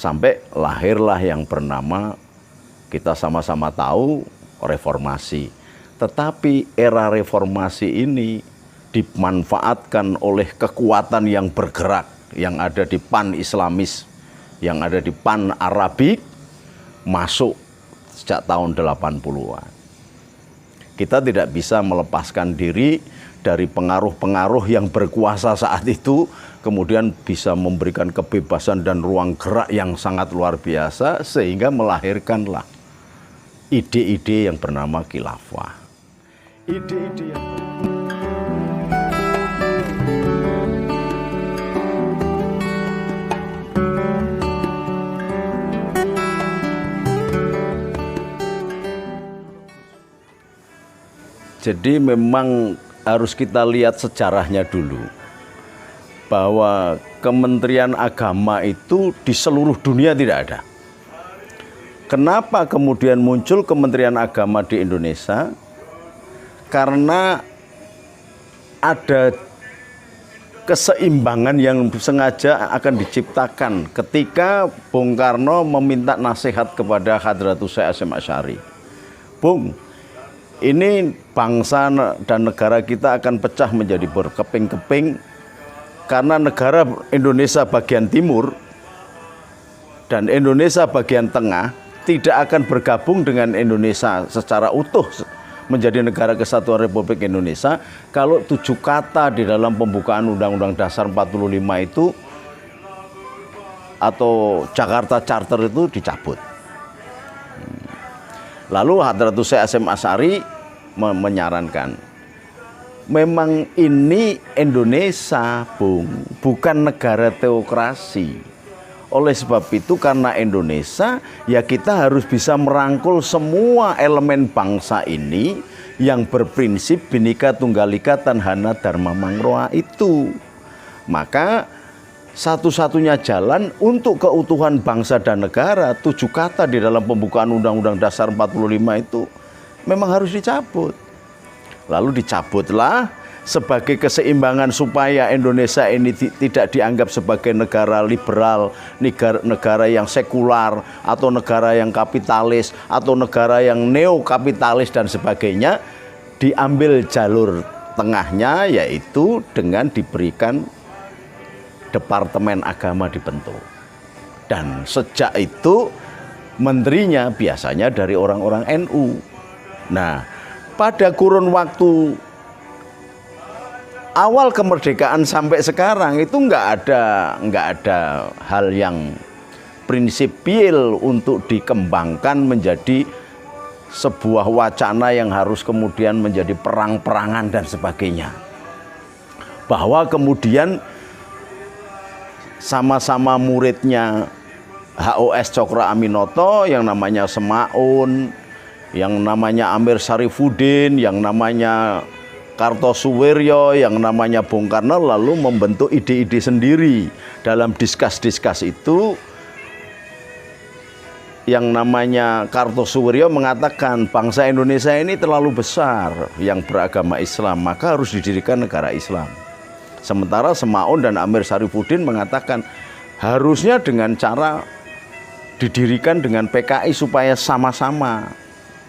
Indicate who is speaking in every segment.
Speaker 1: Sampai lahirlah yang bernama, kita sama-sama tahu, reformasi. Tetapi era reformasi ini dimanfaatkan oleh kekuatan yang bergerak, yang ada di pan-islamis, yang ada di pan-arabik, masuk sejak tahun 80-an. Kita tidak bisa melepaskan diri dari pengaruh-pengaruh yang berkuasa saat itu, kemudian bisa memberikan kebebasan dan ruang gerak yang sangat luar biasa, sehingga melahirkanlah ide-ide yang bernama khilafah. Ide-ide yang jadi memang harus kita lihat sejarahnya dulu, bahwa Kementerian Agama itu di seluruh dunia tidak ada. Kenapa kemudian muncul Kementerian Agama di Indonesia? Karena ada keseimbangan yang sengaja akan diciptakan ketika Bung Karno meminta nasihat kepada Hadratus Syekh Hasyim Asy'ari. Bung, ini bangsa dan negara kita akan pecah menjadi berkeping-keping karena negara Indonesia bagian timur dan Indonesia bagian tengah tidak akan bergabung dengan Indonesia secara utuh menjadi negara kesatuan Republik Indonesia kalau 7 kata di dalam pembukaan Undang-Undang Dasar 45 itu atau Jakarta Charter itu dicabut. Lalu Hadratus Syekh Hasyim Asy'ari menyarankan, memang ini Indonesia, Bung, bukan negara teokrasi. Oleh sebab itu, karena Indonesia, ya kita harus bisa merangkul semua elemen bangsa ini yang berprinsip Bhinneka Tunggal Ika Tanhana Dharma Mangroha itu. Maka satu-satunya jalan untuk keutuhan bangsa dan negara, 7 kata di dalam pembukaan Undang-Undang Dasar 45 itu memang harus dicabut. Lalu dicabutlah sebagai keseimbangan supaya Indonesia ini tidak dianggap sebagai negara liberal, negara yang sekular, atau negara yang kapitalis, atau negara yang neokapitalis dan sebagainya. Diambil jalur tengahnya, yaitu dengan diberikan Departemen Agama dibentuk. Dan sejak itu menterinya biasanya dari orang-orang NU. Nah, pada kurun waktu awal kemerdekaan sampai sekarang itu nggak ada hal yang prinsipil untuk dikembangkan menjadi sebuah wacana yang harus kemudian menjadi perang-perangan dan sebagainya. Bahwa kemudian sama-sama muridnya HOS Cokro Aminoto yang namanya Semaun, yang namanya Amir Syarifuddin, yang namanya Kartosuwiryo, yang namanya Bung Karno, lalu membentuk ide-ide sendiri. Dalam diskus-diskus itu, yang namanya Kartosuwiryo mengatakan bangsa Indonesia ini terlalu besar yang beragama Islam, maka harus didirikan negara Islam. Sementara Semaun dan Amir Syarifuddin mengatakan harusnya dengan cara didirikan dengan PKI supaya sama-sama.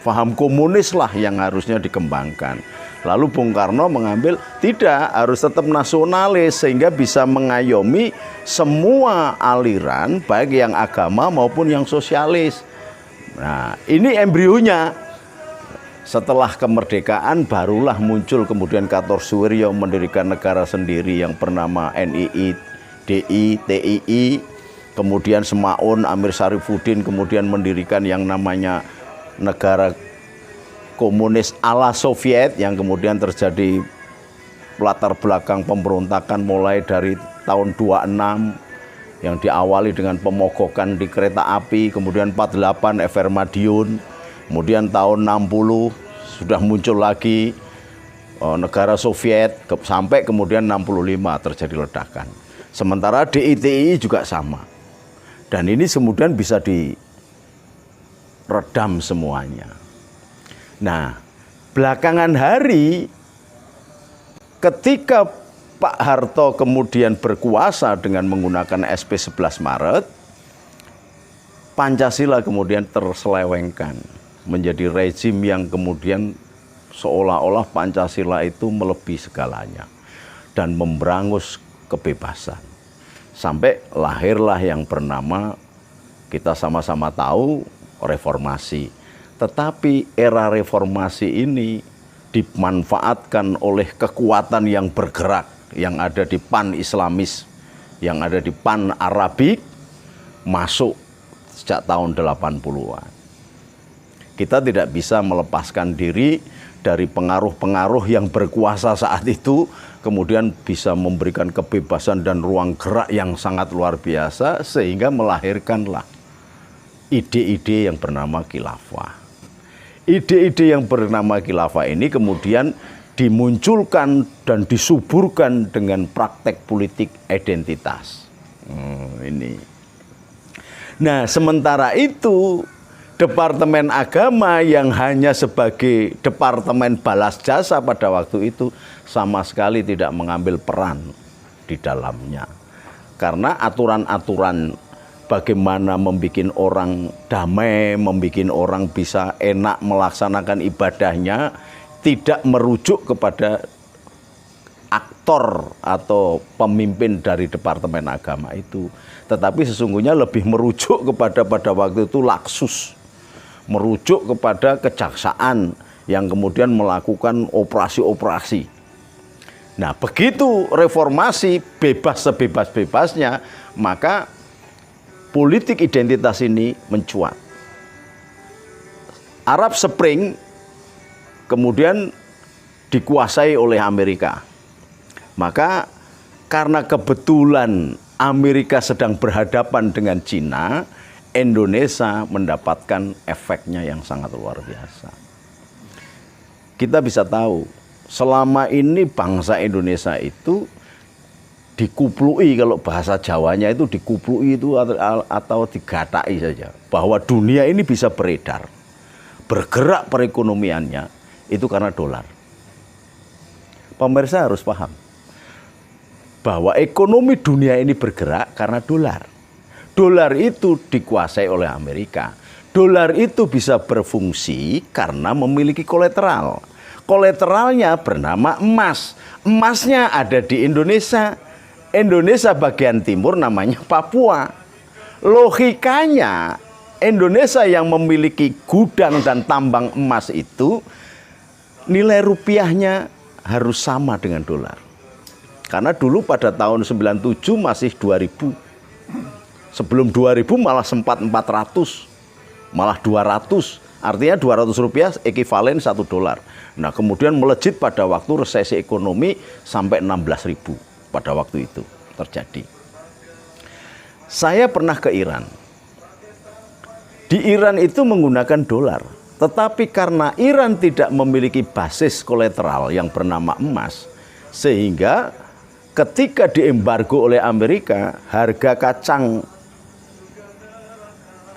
Speaker 1: Faham komunis lah yang harusnya dikembangkan. Lalu Bung Karno mengambil, tidak, harus tetap nasionalis sehingga bisa mengayomi semua aliran, baik yang agama maupun yang sosialis. Nah, ini embrionya. Setelah kemerdekaan barulah muncul kemudian Kartosuwiryo mendirikan negara sendiri yang bernama NII, DI, TII. Kemudian Semaun, Amir Syarifuddin kemudian mendirikan yang namanya negara komunis ala Soviet yang kemudian terjadi latar belakang pemberontakan mulai dari tahun 26 yang diawali dengan pemogokan di kereta api, kemudian 48 FR Madiun, kemudian tahun 60 sudah muncul lagi negara Soviet sampai kemudian 65 terjadi ledakan. Sementara DITI juga sama. Dan ini kemudian bisa diredam semuanya. Nah, belakangan hari ketika Pak Harto kemudian berkuasa dengan menggunakan SP 11 Maret, Pancasila kemudian terselewengkan menjadi rezim yang kemudian seolah-olah Pancasila itu melebihi segalanya dan memberangus kebebasan. Sampai lahirlah yang bernama, kita sama-sama tahu, reformasi. Tetapi era reformasi ini dimanfaatkan oleh kekuatan yang bergerak, yang ada di pan-islamis, yang ada di pan-arabik, masuk sejak tahun 80-an. Kita tidak bisa melepaskan diri dari pengaruh-pengaruh yang berkuasa saat itu, kemudian bisa memberikan kebebasan dan ruang gerak yang sangat luar biasa, sehingga melahirkanlah ide-ide yang bernama khilafah. Ide-ide yang bernama khilafah ini kemudian dimunculkan dan disuburkan dengan praktek politik identitas. Ini. Nah, sementara itu Departemen Agama yang hanya sebagai departemen balas jasa pada waktu itu sama sekali tidak mengambil peran di dalamnya. Karena aturan-aturan bagaimana membuat orang damai, membuat orang bisa enak melaksanakan ibadahnya, tidak merujuk kepada aktor atau pemimpin dari Departemen Agama itu. Tetapi sesungguhnya lebih merujuk kepada pada waktu itu Laksus. Merujuk kepada kejaksaan yang kemudian melakukan operasi-operasi. Nah, begitu reformasi bebas sebebas-bebasnya, maka politik identitas ini mencuat. Arab Spring kemudian dikuasai oleh Amerika. Maka karena kebetulan Amerika sedang berhadapan dengan Cina, Indonesia mendapatkan efeknya yang sangat luar biasa. Kita bisa tahu, selama ini bangsa Indonesia itu dikuplui, kalau bahasa Jawanya itu dikuplui itu atau digatai saja, bahwa dunia ini bisa beredar, bergerak perekonomiannya itu karena dolar. Pemirsa harus paham bahwa ekonomi dunia ini bergerak karena dolar. Dolar itu dikuasai oleh Amerika. Dolar itu bisa berfungsi karena memiliki kolateral. Kolateralnya bernama emas. Emasnya ada di Indonesia. Indonesia bagian timur namanya Papua. Logikanya Indonesia yang memiliki gudang dan tambang emas itu, nilai rupiahnya harus sama dengan dolar. Karena dulu pada tahun 97 masih 2000. Sebelum 2000 malah sempat 400, malah 200. Artinya 200 rupiah ekivalen 1 dolar. Nah, kemudian melejit pada waktu resesi ekonomi sampai 16.000 pada waktu itu terjadi. Saya pernah ke Iran. Di Iran itu menggunakan dolar. Tetapi karena Iran tidak memiliki basis kolateral yang bernama emas, sehingga ketika diembargo oleh Amerika, harga kacang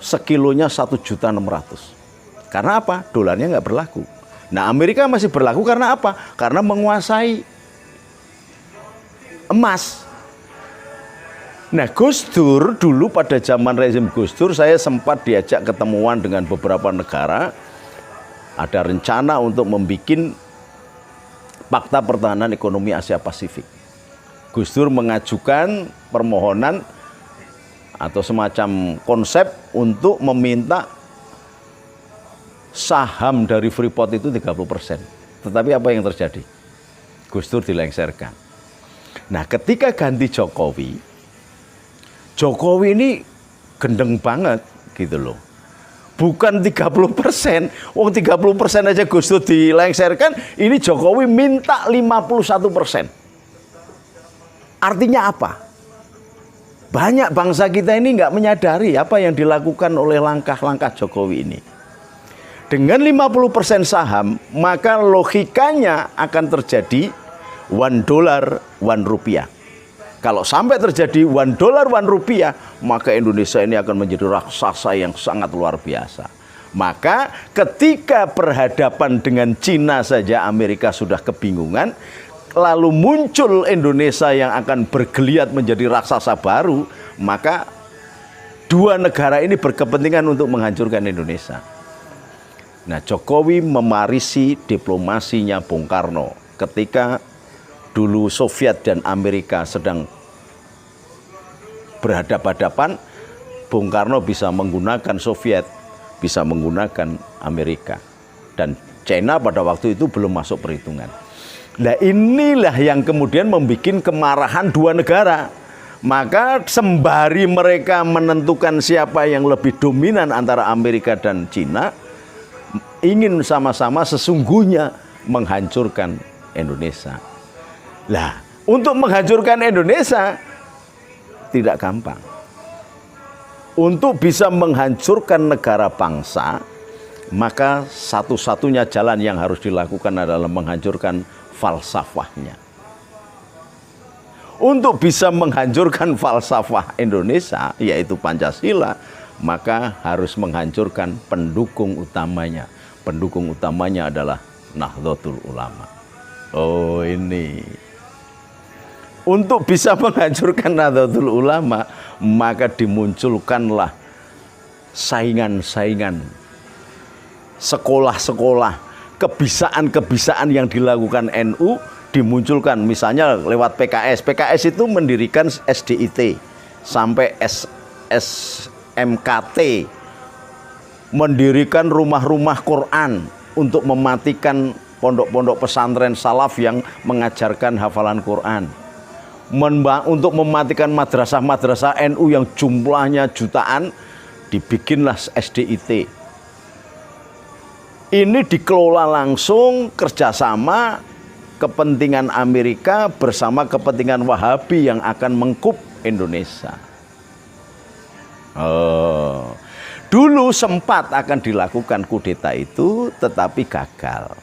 Speaker 1: sekilonya 1.600.000. Karena apa? Dolarnya nggak berlaku. Nah, Amerika masih berlaku karena apa? Karena menguasai emas. Nah, Gus Dur dulu pada zaman rezim Gus Dur, saya sempat diajak ketemuan dengan beberapa negara. Ada rencana untuk membuat Fakta Pertahanan Ekonomi Asia Pasifik. Gus Dur mengajukan permohonan atau semacam konsep untuk meminta saham dari Freeport itu 30%. Tetapi apa yang terjadi? Gus Dur dilengserkan. Nah, ketika ganti Jokowi, Jokowi ini gendeng banget gitu loh. Bukan 30%, wong 30% aja Gus Dur dilengserkan, ini Jokowi minta 51%. Artinya apa? Banyak bangsa kita ini nggak menyadari apa yang dilakukan oleh langkah-langkah Jokowi ini. Dengan 50% saham, maka logikanya akan terjadi $1, $1. Kalau sampai terjadi $1, $1, maka Indonesia ini akan menjadi raksasa yang sangat luar biasa. Maka ketika berhadapan dengan Cina saja Amerika sudah kebingungan, lalu muncul Indonesia yang akan bergeliat menjadi raksasa baru, maka dua negara ini berkepentingan untuk menghancurkan Indonesia. Nah, Jokowi memarisi diplomasinya Bung Karno ketika dulu Soviet dan Amerika sedang berhadapan-hadapan. Bung Karno bisa menggunakan Soviet, bisa menggunakan Amerika. Dan China pada waktu itu belum masuk perhitungan. Nah, inilah yang kemudian membuat kemarahan dua negara. Maka sembari mereka menentukan siapa yang lebih dominan antara Amerika dan China, ingin sama-sama sesungguhnya menghancurkan Indonesia. Lah, untuk menghancurkan Indonesia tidak gampang. Untuk bisa menghancurkan negara bangsa, maka satu-satunya jalan yang harus dilakukan adalah menghancurkan falsafahnya. Untuk bisa menghancurkan falsafah Indonesia, yaitu Pancasila, maka harus menghancurkan pendukung utamanya. Pendukung utamanya adalah Nahdlatul Ulama. Oh, ini. Untuk bisa menghancurkan Nahdlatul Ulama, maka dimunculkanlah saingan-saingan, sekolah-sekolah, kebisaan-kebisaan yang dilakukan NU dimunculkan, misalnya lewat PKS. PKS itu mendirikan SDIT sampai SMKT, mendirikan rumah-rumah Quran untuk mematikan pondok-pondok pesantren salaf yang mengajarkan hafalan Quran. Untuk mematikan madrasah-madrasah NU yang jumlahnya jutaan, dibikinlah SDIT. Ini dikelola langsung kerjasama kepentingan Amerika bersama kepentingan Wahabi yang akan mengkup Indonesia. Dulu sempat akan dilakukan kudeta itu, tetapi gagal.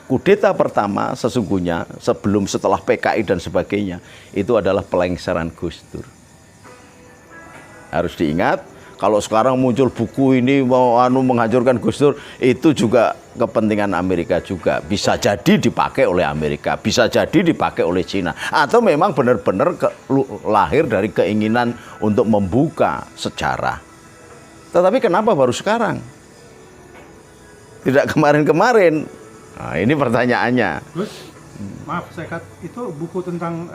Speaker 1: Kudeta pertama sesungguhnya setelah PKI dan sebagainya itu adalah pelengseran Gus Dur. Harus diingat, kalau sekarang muncul buku ini mau menghancurkan Gus Dur, itu juga kepentingan Amerika juga. Bisa jadi dipakai oleh Amerika, bisa jadi dipakai oleh Cina, atau memang benar-benar lahir dari keinginan untuk membuka sejarah. Tetapi kenapa baru sekarang? Tidak kemarin-kemarin. Nah, ini pertanyaannya.
Speaker 2: Terus, maaf, itu buku tentang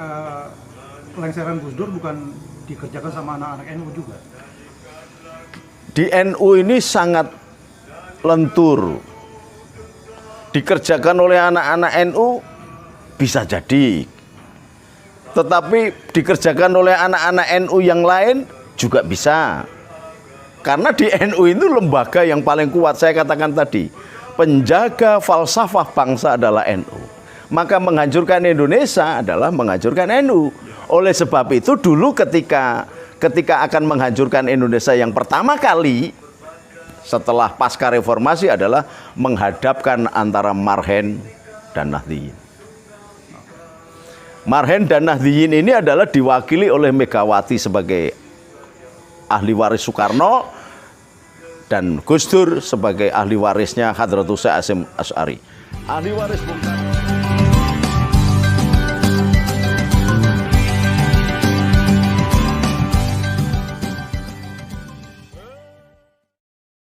Speaker 2: pelengseran Gus Dur bukan dikerjakan sama anak-anak NU juga?
Speaker 1: Di NU ini sangat lentur. Dikerjakan oleh anak-anak NU bisa jadi. Tetapi dikerjakan oleh anak-anak NU yang lain juga bisa. Karena di NU itu lembaga yang paling kuat, saya katakan tadi. Penjaga falsafah bangsa adalah NU. Maka menghancurkan Indonesia adalah menghancurkan NU. Oleh sebab itu dulu ketika akan menghancurkan Indonesia yang pertama kali setelah pasca reformasi adalah menghadapkan antara Marhen dan Nahdliyin. Marhen dan Nahdliyin ini adalah diwakili oleh Megawati sebagai ahli waris Soekarno dan Gus Dur sebagai ahli warisnya Hadratus Syekh Hasyim Asy'ari. Ahli waris Bung Karno.